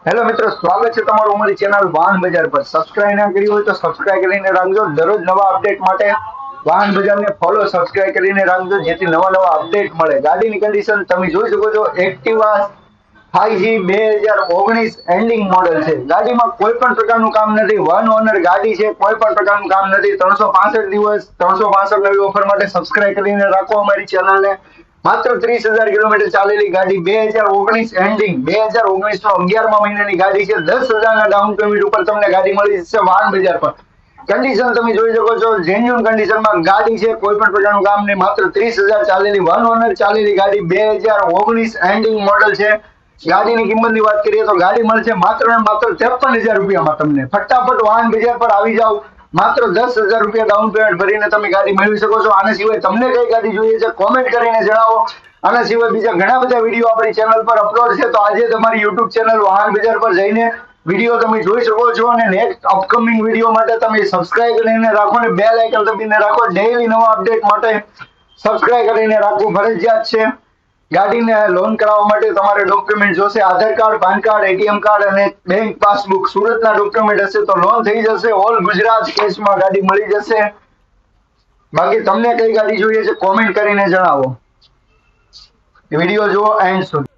Hello મિત્રો, સ્વાગત છે તમારું અમારી ચેનલ વાહન બજાર પર। સબસ્ક્રાઇબ ના કરી હોય તો સબસ્ક્રાઇબ કરીને રાખજો। દરરોજ નવા અપડેટ માટે વાહન બજારને ફોલો સબસ્ક્રાઇબ કરીને રાખજો, જેથી નવા અપડેટ મળે। ગાડીની કન્ડિશન તમે જોઈ શકો છો। એક્ટિવા 5G 2019 એન્ડિંગ મોડેલ છે। ગાડીમાં કોઈ પણ પ્રકારનું કામ નથી, વન ઓનર ગાડી છે, કોઈ પણ પ્રકારનું કામ નથી। 365 દિવસ 365 નવી ઓફર માટે સબસ્ક્રાઇબ કરીને રાખો અમારી ચેનલને। માત્ર 30,000 કિલોમીટર ચાલેલી ગાડી, 2019 એન્ડિંગ, 2019 નો 11મા મહિનાની ગાડી છે। 10,000 ના ડાઉન પેમેન્ટ ઉપર તમને ગાડી મળી જશે વાહન બજાર પર। કન્ડિશન તમે જોઈ શકો છો, જેન્યુઅન કન્ડિશનમાં ગાડી છે, કોઈ પણ પ્રકારનું કામ નહીં। માત્ર 30,000 ચાલેલી વન ઓનર ચાલેલી ગાડી, 2019 એન્ડિંગ મોડલ છે। ગાડીની કિંમતની વાત કરીએ તો ગાડી મળશે માત્ર ને માત્ર 53,000 રૂપિયામાં તમને। ફટાફટ વાહન બજાર પર આવી જાઓ। માત્ર 10,000 રૂપિયા ડાઉન પેમેન્ટ ભરીને તમે ગાડી મેળવી શકો છો। આના સિવાય તમને કઈ ગાડી જોઈએ છે કોમેન્ટ કરીને જણાવો। આના સિવાય બીજા ઘણા બધા વિડીયો આપણી ચેનલ પર અપલોડ છે, તો આજે તમારી યુટ્યુબ ચેનલ વાહન બજાર પર જઈને વિડીયો તમે જોઈ શકો છો। અને નેક્સ્ટ અપકમિંગ વિડીયો માટે તમે સબસ્ક્રાઇબ કરીને રાખો ને બેલ આઇકન દબાવીને રાખો। ડેઈલી નવા અપડેટ માટે સબસ્ક્રાઇબ કરીને રાખવું ફરજિયાત છે। ગાડીને લોન કરાવવા માટે તમારે ડોક્યુમેન્ટ જોશે, Aadhaar card, PAN card, ATM card અને બેંક પાસબુક। સુરતના ડોક્યુમેન્ટ હશે તો લોન થઈ જશે। ઓલ ગુજરાત કેશમાં ગાડી મળી જશે। બાકી તમને કઈ ગાડી જોઈએ છે કોમેન્ટ કરીને જણાવો। વિડીયો જુઓ એન્ડ સુધી।